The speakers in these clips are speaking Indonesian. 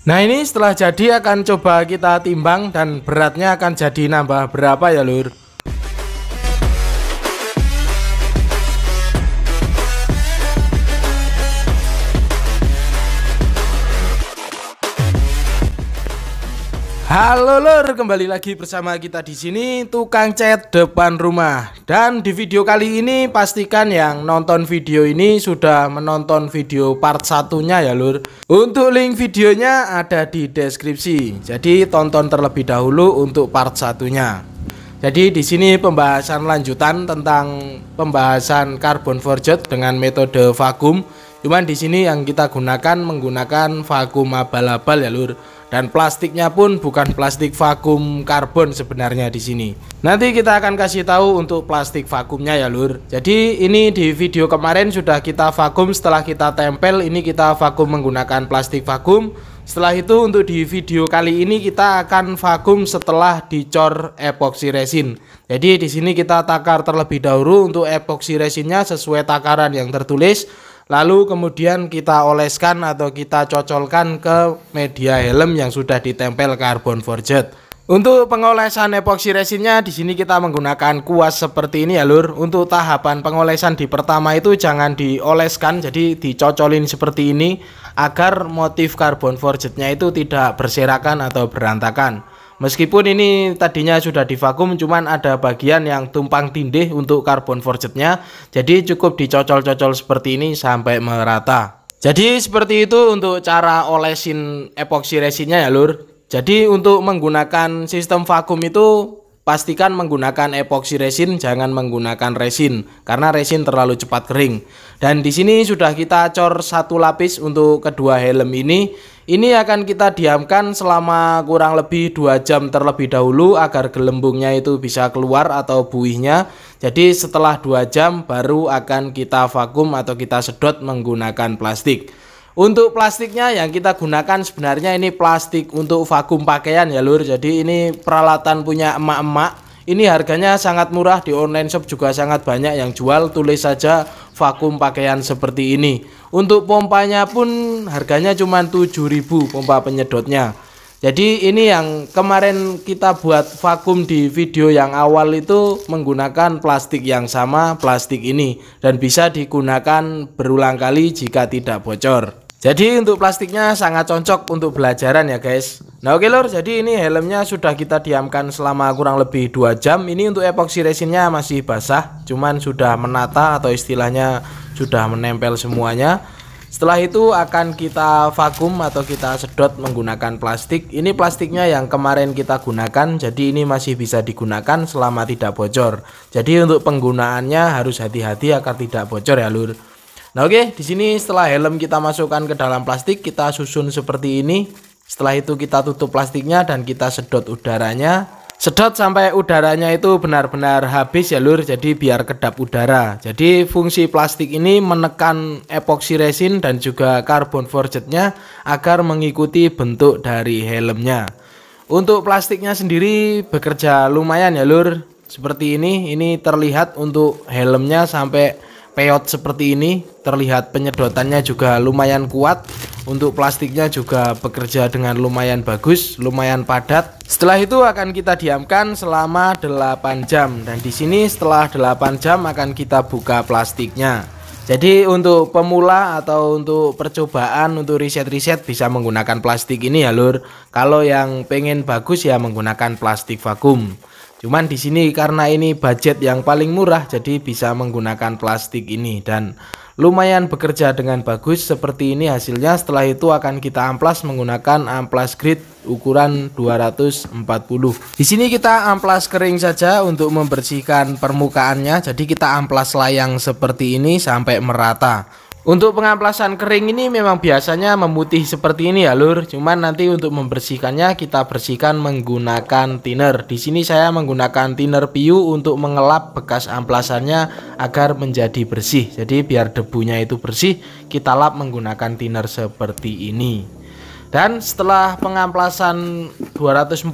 Nah, ini setelah jadi akan coba kita timbang dan beratnya akan jadi nambah berapa ya lur. Halo lur, kembali lagi bersama kita di sini tukang cat depan rumah. Dan di video kali ini pastikan yang nonton video ini sudah menonton video part satunya ya lur. Untuk link videonya ada di deskripsi. Jadi tonton terlebih dahulu untuk part satunya. Jadi di sini pembahasan lanjutan tentang pembahasan carbon forged dengan metode vakum. Cuman di sini yang kita menggunakan vakum abal-abal ya lur. Dan plastiknya pun bukan plastik vakum karbon sebenarnya di sini. Nanti kita akan kasih tahu untuk plastik vakumnya ya lur. Jadi ini di video kemarin sudah kita vakum, setelah kita tempel ini kita vakum menggunakan plastik vakum. Setelah itu untuk di video kali ini kita akan vakum setelah dicor epoxy resin. Jadi di sini kita takar terlebih dahulu untuk epoxy resinnya sesuai takaran yang tertulis. Lalu kemudian kita oleskan atau kita cocolkan ke media helm yang sudah ditempel carbon forged. Untuk pengolesan epoxy resinnya di sini kita menggunakan kuas seperti ini ya lur. Untuk tahapan pengolesan di pertama itu jangan dioleskan, jadi dicocolin seperti ini agar motif carbon forgednya itu tidak berserakan atau berantakan. Meskipun ini tadinya sudah divakum, cuman ada bagian yang tumpang tindih untuk carbon forgednya, jadi cukup dicocol-cocol seperti ini sampai merata. Jadi seperti itu untuk cara olesin epoxy resinnya ya lur. Jadi untuk menggunakan sistem vakum itu pastikan menggunakan epoxy resin, jangan menggunakan resin karena resin terlalu cepat kering. Dan di sini sudah kita cor satu lapis untuk kedua helm ini. Ini akan kita diamkan selama kurang lebih 2 jam terlebih dahulu agar gelembungnya itu bisa keluar atau buihnya. Jadi setelah 2 jam baru akan kita vakum atau kita sedot menggunakan plastik. Untuk plastiknya yang kita gunakan sebenarnya ini plastik untuk vakum pakaian ya lur. Jadi ini peralatan punya emak-emak. Ini harganya sangat murah, di online shop juga sangat banyak yang jual, tulis saja vakum pakaian seperti ini. Untuk pompanya pun harganya cuma 7.000 pompa penyedotnya. Jadi ini yang kemarin kita buat vakum di video yang awal itu menggunakan plastik yang sama, plastik ini, dan bisa digunakan berulang kali jika tidak bocor. Jadi untuk plastiknya sangat cocok untuk belajaran ya guys. Nah oke lor, jadi ini helmnya sudah kita diamkan selama kurang lebih 2 jam. Ini untuk epoxy resinnya masih basah, cuman sudah menata atau istilahnya sudah menempel semuanya. Setelah itu akan kita vakum atau kita sedot menggunakan plastik. Ini plastiknya yang kemarin kita gunakan, jadi ini masih bisa digunakan selama tidak bocor. Jadi untuk penggunaannya harus hati-hati agar tidak bocor ya lur. Nah oke, di sini setelah helm kita masukkan ke dalam plastik, kita susun seperti ini. Setelah itu kita tutup plastiknya dan kita sedot udaranya. Sedot sampai udaranya itu benar-benar habis ya lur, jadi biar kedap udara. Jadi fungsi plastik ini menekan epoxy resin dan juga carbon forgednya agar mengikuti bentuk dari helmnya. Untuk plastiknya sendiri bekerja lumayan ya lur. Seperti ini terlihat untuk helmnya sampai peot seperti ini, terlihat penyedotannya juga lumayan kuat. Untuk plastiknya juga bekerja dengan lumayan bagus, lumayan padat. Setelah itu akan kita diamkan selama 8 jam. Dan di sini setelah 8 jam akan kita buka plastiknya. Jadi untuk pemula atau untuk percobaan, untuk riset-riset bisa menggunakan plastik ini ya lur. Kalau yang pengen bagus ya menggunakan plastik vakum. Cuman di sini karena ini budget yang paling murah, jadi bisa menggunakan plastik ini dan lumayan bekerja dengan bagus seperti ini hasilnya. Setelah itu akan kita amplas menggunakan amplas grid ukuran 240. Di sini kita amplas kering saja untuk membersihkan permukaannya. Jadi kita amplas layang seperti ini sampai merata. Untuk pengamplasan kering ini memang biasanya memutih seperti ini ya lur. Cuman nanti untuk membersihkannya kita bersihkan menggunakan thinner. Di sini saya menggunakan thinner PU untuk mengelap bekas amplasannya agar menjadi bersih. Jadi biar debunya itu bersih, kita lap menggunakan thinner seperti ini. Dan setelah pengamplasan 240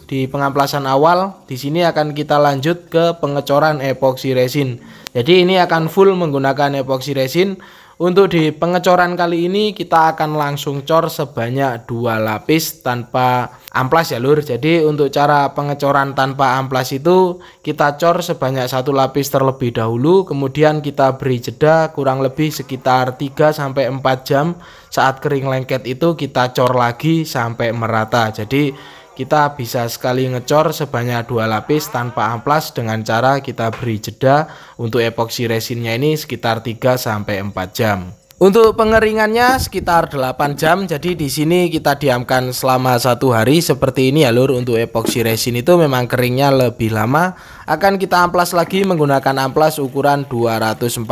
di pengamplasan awal, di sini akan kita lanjut ke pengecoran epoxy resin. Jadi ini akan full menggunakan epoxy resin. Untuk di pengecoran kali ini kita akan langsung cor sebanyak 2 lapis tanpa amplas ya lur. Jadi untuk cara pengecoran tanpa amplas itu kita cor sebanyak 1 lapis terlebih dahulu, kemudian kita beri jeda kurang lebih sekitar 3-4 jam. Saat kering lengket itu kita cor lagi sampai merata. Jadi kita bisa sekali ngecor sebanyak 2 lapis tanpa amplas dengan cara kita beri jeda untuk epoksi resinnya ini sekitar 3-4 jam. Untuk pengeringannya sekitar 8 jam. Jadi di sini kita diamkan selama 1 hari seperti ini ya lur. Untuk epoksi resin itu memang keringnya lebih lama. Akan kita amplas lagi menggunakan amplas ukuran 240.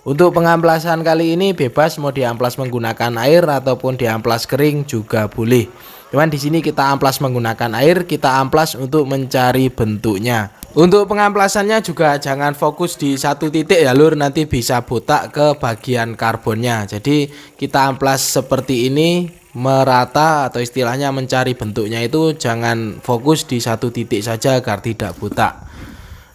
Untuk pengamplasan kali ini bebas mau diamplas menggunakan air ataupun diamplas kering juga boleh. Cuman di sini kita amplas menggunakan air, kita amplas untuk mencari bentuknya. Untuk pengamplasannya juga jangan fokus di satu titik ya lur, nanti bisa botak ke bagian karbonnya. Jadi kita amplas seperti ini merata atau istilahnya mencari bentuknya itu jangan fokus di satu titik saja agar tidak botak.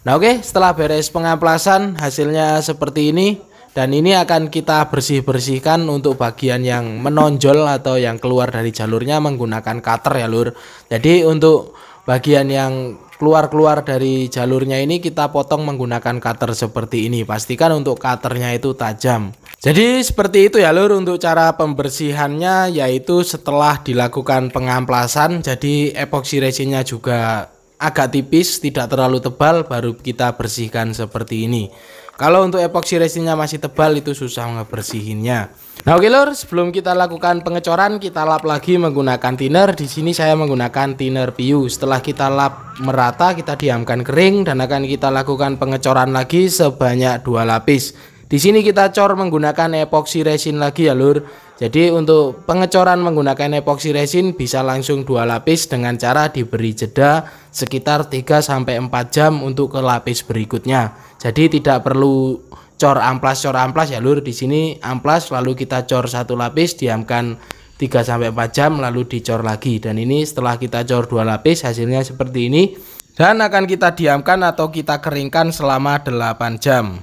Nah oke, setelah beres pengamplasan hasilnya seperti ini. Dan ini akan kita bersih-bersihkan untuk bagian yang menonjol atau yang keluar dari jalurnya menggunakan cutter ya lur. Jadi untuk bagian yang keluar-keluar dari jalurnya ini kita potong menggunakan cutter seperti ini. Pastikan untuk cutternya itu tajam. Jadi seperti itu ya lur untuk cara pembersihannya, yaitu setelah dilakukan pengamplasan. Jadi epoksi resinnya juga agak tipis, tidak terlalu tebal, baru kita bersihkan seperti ini. Kalau untuk epoksi resinnya masih tebal itu susah ngebersihinnya. Nah oke lur, sebelum kita lakukan pengecoran kita lap lagi menggunakan thinner. Di sini saya menggunakan thinner PU. Setelah kita lap merata kita diamkan kering dan akan kita lakukan pengecoran lagi sebanyak 2 lapis. Di sini kita cor menggunakan epoksi resin lagi ya lur. Jadi untuk pengecoran menggunakan epoksi resin bisa langsung 2 lapis dengan cara diberi jeda sekitar 3-4 jam untuk ke lapis berikutnya. Jadi tidak perlu cor amplas ya lur. Di sini amplas lalu kita cor 1 lapis, diamkan 3-4 jam lalu dicor lagi. Dan ini setelah kita cor 2 lapis hasilnya seperti ini. Dan akan kita diamkan atau kita keringkan selama 8 jam.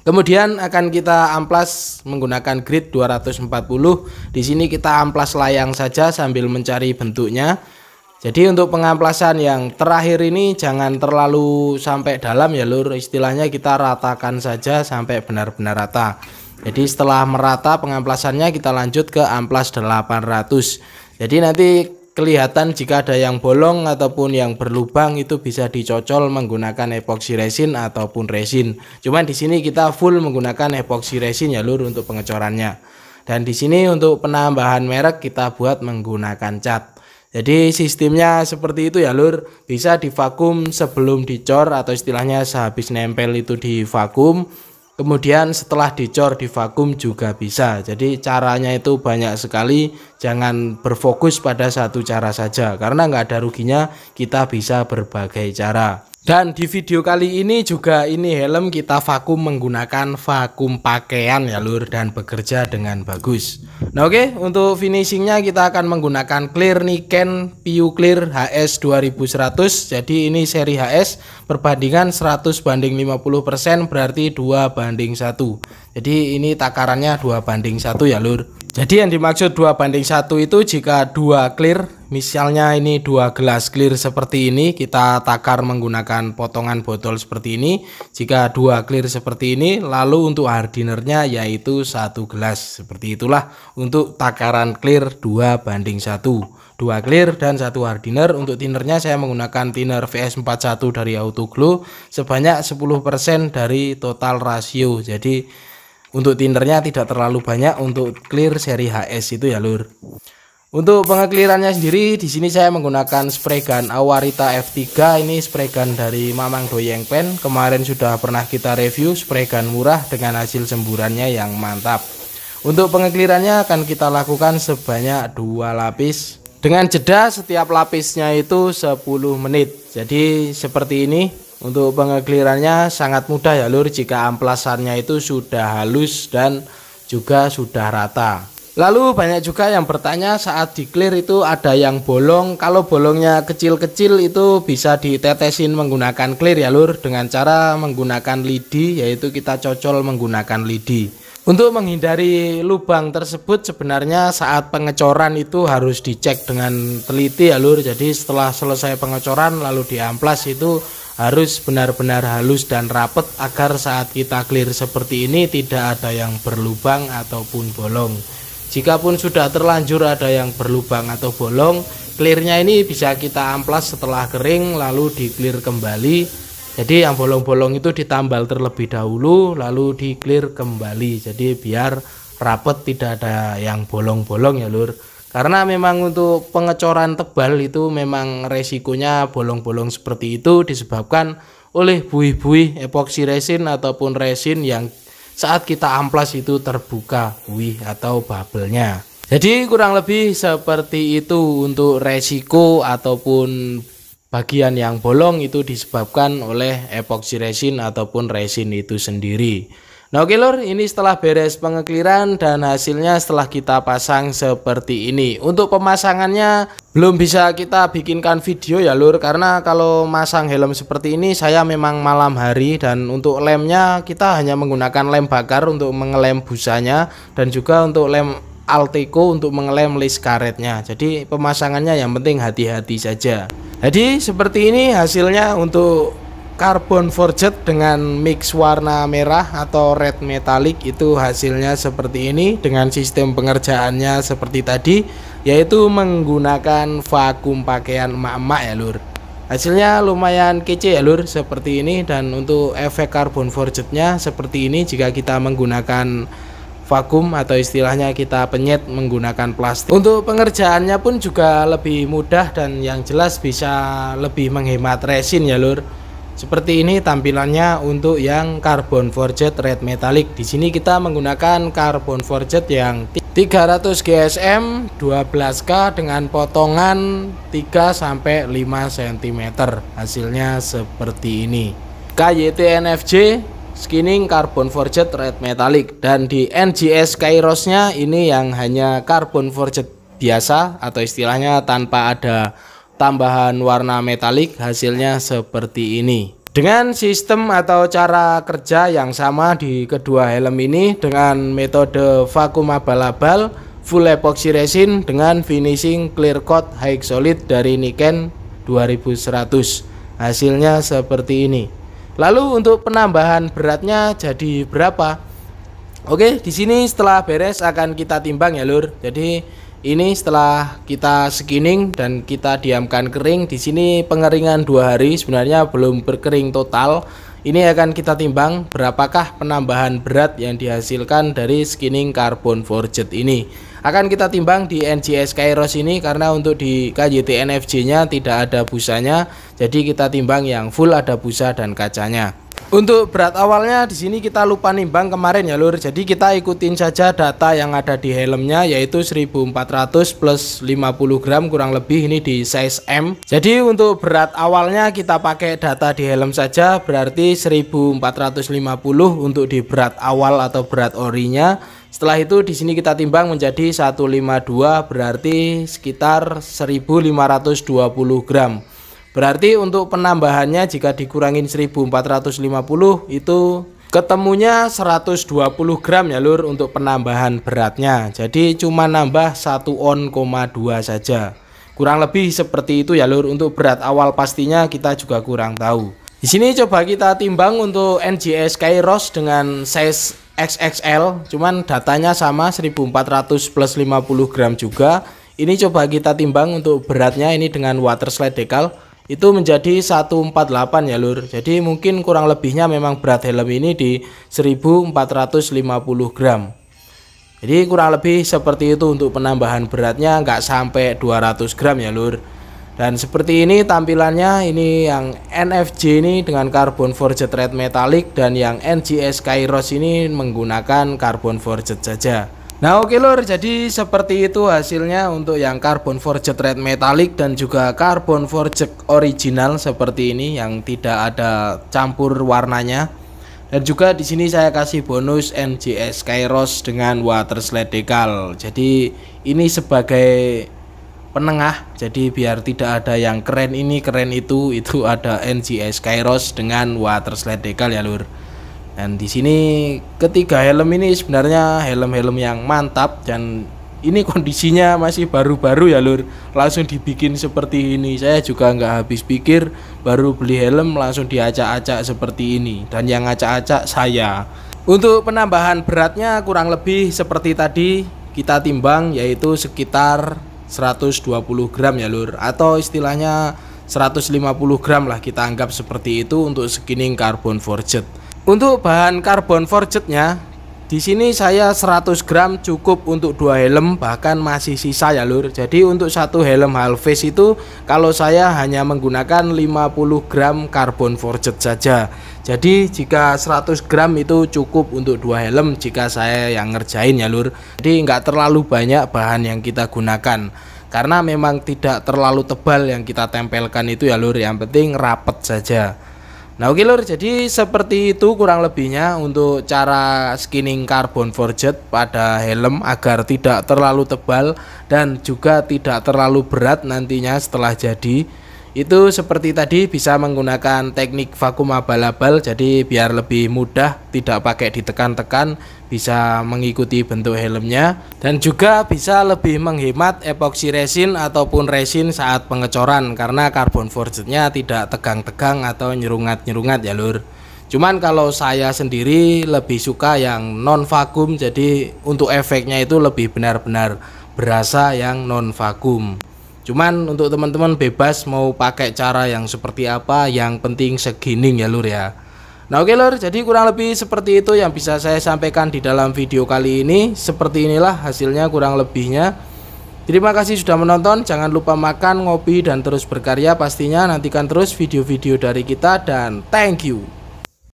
Kemudian akan kita amplas menggunakan grit 240. Di sini kita amplas layang saja sambil mencari bentuknya. Jadi untuk pengamplasan yang terakhir ini jangan terlalu sampai dalam ya lur. Istilahnya kita ratakan saja sampai benar-benar rata. Jadi setelah merata pengamplasannya kita lanjut ke amplas 800. Jadi nanti kelihatan jika ada yang bolong ataupun yang berlubang itu bisa dicocol menggunakan epoksi resin ataupun resin. Cuman di sini kita full menggunakan epoksi resin ya lur untuk pengecorannya. Dan di sini untuk penambahan merek kita buat menggunakan cat. Jadi sistemnya seperti itu ya lur. Bisa divakum sebelum dicor atau istilahnya sehabis nempel itu divakum. Kemudian setelah dicor di vakum juga bisa. Jadi caranya itu banyak sekali. Jangan berfokus pada satu cara saja, karena nggak ada ruginya kita bisa berbagai cara. Dan di video kali ini juga ini helm kita vakum menggunakan vakum pakaian ya lur, dan bekerja dengan bagus. Nah oke, untuk finishingnya kita akan menggunakan clear Niken PU Clear HS 2100. Jadi ini seri HS, perbandingan 100:50% berarti 2:1. Jadi ini takarannya 2:1 ya lur. Jadi yang dimaksud 2:1 itu jika 2 clear, misalnya ini 2 gelas clear seperti ini, kita takar menggunakan potongan botol seperti ini. Jika 2 clear seperti ini, lalu untuk hardinernya yaitu 1 gelas. Seperti itulah untuk takaran clear 2:1. 2 clear dan 1 hardiner. Untuk thinnernya saya menggunakan thinner VS41 dari Autoglow sebanyak 10% dari total rasio. Jadi untuk thinnernya tidak terlalu banyak untuk clear seri HS itu ya lur. Untuk pengeklirannya sendiri di sini saya menggunakan spray gun Awarita F3. Ini spray gun dari Mamang Doyeng Pen. Kemarin sudah pernah kita review spray gun murah dengan hasil semburannya yang mantap. Untuk pengeklirannya akan kita lakukan sebanyak 2 lapis dengan jeda setiap lapisnya itu 10 menit. Jadi seperti ini. Untuk pengeklirannya sangat mudah ya lur, jika amplasannya itu sudah halus dan juga sudah rata. Lalu banyak juga yang bertanya saat di clear itu ada yang bolong. Kalau bolongnya kecil-kecil itu bisa ditetesin menggunakan clear ya lur, dengan cara menggunakan lidi, yaitu kita cocol menggunakan lidi. Untuk menghindari lubang tersebut sebenarnya saat pengecoran itu harus dicek dengan teliti ya lur. Jadi setelah selesai pengecoran lalu diamplas itu harus benar-benar halus dan rapet agar saat kita clear seperti ini tidak ada yang berlubang ataupun bolong. Jikapun sudah terlanjur ada yang berlubang atau bolong, clearnya ini bisa kita amplas setelah kering lalu di clear kembali. Jadi yang bolong-bolong itu ditambal terlebih dahulu lalu di clear kembali. Jadi biar rapet, tidak ada yang bolong-bolong ya lur. Karena memang untuk pengecoran tebal itu memang resikonya bolong-bolong seperti itu disebabkan oleh buih-buih epoxy resin ataupun resin yang saat kita amplas itu terbuka buih atau bubble-nya. Jadi kurang lebih seperti itu untuk resiko ataupun bagian yang bolong itu disebabkan oleh epoxy resin ataupun resin itu sendiri. Nah oke lur, ini setelah beres pengekliran dan hasilnya setelah kita pasang seperti ini. Untuk pemasangannya belum bisa kita bikinkan video ya lur, karena kalau masang helm seperti ini saya memang malam hari, dan untuk lemnya kita hanya menggunakan lem bakar untuk mengelem busanya dan juga untuk lem Alteco untuk mengelem list karetnya. Jadi pemasangannya yang penting hati-hati saja. Jadi seperti ini hasilnya untuk carbon forged dengan mix warna merah atau red metallic, itu hasilnya seperti ini dengan sistem pengerjaannya seperti tadi, yaitu menggunakan vakum pakaian emak-emak ya lur. Hasilnya lumayan kece ya lur seperti ini, dan untuk efek carbon forgednya seperti ini jika kita menggunakan vakum atau istilahnya kita penyet menggunakan plastik. Untuk pengerjaannya pun juga lebih mudah dan yang jelas bisa lebih menghemat resin ya lur. Seperti ini tampilannya untuk yang carbon forged red metallic. Di sini kita menggunakan carbon forged yang 300 GSM 12K dengan potongan 3 sampai 5 cm. Hasilnya seperti ini. KYT NFC skinning carbon forged red metallic, dan di NGS Kairos nya ini yang hanya carbon forged biasa atau istilahnya tanpa ada tambahan warna metalik. Hasilnya seperti ini dengan sistem atau cara kerja yang sama di kedua helm ini dengan metode vakum abal-abal full epoxy resin dengan finishing clear coat high solid dari Niken 2100. Hasilnya seperti ini. Lalu untuk penambahan beratnya jadi berapa? Oke, di sini setelah beres akan kita timbang ya lur. Jadi ini setelah kita skinning dan kita diamkan kering, di sini pengeringan 2 hari, sebenarnya belum berkering total. Ini akan kita timbang berapakah penambahan berat yang dihasilkan dari skinning carbon forged ini. Akan kita timbang di NGS Kairos ini karena untuk di KYT NFC nya tidak ada busanya. Jadi kita timbang yang full ada busa dan kacanya. Untuk berat awalnya di sini kita lupa nimbang kemarin ya lur. Jadi kita ikutin saja data yang ada di helmnya, yaitu 1400 plus 50 gram kurang lebih ini di size M. Jadi untuk berat awalnya kita pakai data di helm saja, berarti 1450 untuk di berat awal atau berat orinya. Setelah itu di sini kita timbang menjadi 152, berarti sekitar 1520 gram. Berarti untuk penambahannya jika dikurangin 1450 itu ketemunya 120 gram ya lur untuk penambahan beratnya. Jadi cuma nambah 1 on,2 saja. Kurang lebih seperti itu ya lur. Untuk berat awal pastinya kita juga kurang tahu. Di sini coba kita timbang untuk NGS Kairos dengan size XXL, cuman datanya sama 1400 plus 50 gram juga. Ini coba kita timbang untuk beratnya ini dengan water slide decal. Itu menjadi 148 ya lur. Jadi mungkin kurang lebihnya memang berat helm ini di 1450 gram. Jadi kurang lebih seperti itu untuk penambahan beratnya, nggak sampai 200 gram ya lur. Dan seperti ini tampilannya, ini yang NFC ini dengan carbon forged red metallic, dan yang NGS Kairos ini menggunakan carbon forged saja. Nah oke lur, jadi seperti itu hasilnya untuk yang carbon forged red metallic dan juga carbon forged original seperti ini yang tidak ada campur warnanya. Dan juga di sini saya kasih bonus NGS Kairos dengan water slide decal. Jadi ini sebagai penengah, jadi biar tidak ada yang keren ini keren itu ada NGS Kairos dengan water slide decal ya lur. Dan di sini ketiga helm ini sebenarnya helm-helm yang mantap, dan ini kondisinya masih baru-baru ya lur, langsung dibikin seperti ini. Saya juga nggak habis pikir, baru beli helm langsung diacak-acak seperti ini, dan yang acak-acak saya. Untuk penambahan beratnya kurang lebih seperti tadi kita timbang, yaitu sekitar 120 gram ya lur, atau istilahnya 150 gram lah kita anggap seperti itu untuk skinning carbon forged. Untuk bahan carbon forgednya di sini saya 100 gram cukup untuk 2 helm, bahkan masih sisa ya lur. Jadi untuk satu helm half face itu kalau saya hanya menggunakan 50 gram carbon forged saja. Jadi jika 100 gram itu cukup untuk 2 helm jika saya yang ngerjain ya lur. Jadi nggak terlalu banyak bahan yang kita gunakan, karena memang tidak terlalu tebal yang kita tempelkan itu ya lur, yang penting rapet saja. Nah oke lur, jadi seperti itu kurang lebihnya untuk cara skinning carbon forged pada helm agar tidak terlalu tebal dan juga tidak terlalu berat nantinya setelah jadi. Itu seperti tadi bisa menggunakan teknik vakum abal-abal, jadi biar lebih mudah, tidak pakai ditekan-tekan, bisa mengikuti bentuk helmnya, dan juga bisa lebih menghemat epoxy resin ataupun resin saat pengecoran, karena carbon forgednya tidak tegang-tegang atau nyerungat-nyerungat ya lur. Cuman kalau saya sendiri lebih suka yang non vakum, jadi untuk efeknya itu lebih benar-benar berasa yang non vakum. Cuman untuk teman-teman bebas mau pakai cara yang seperti apa, yang penting segining ya lur ya. Nah oke lur, jadi kurang lebih seperti itu yang bisa saya sampaikan di dalam video kali ini. Seperti inilah hasilnya kurang lebihnya. Terima kasih sudah menonton, jangan lupa makan, ngopi, dan terus berkarya pastinya. Nantikan terus video-video dari kita, dan thank you.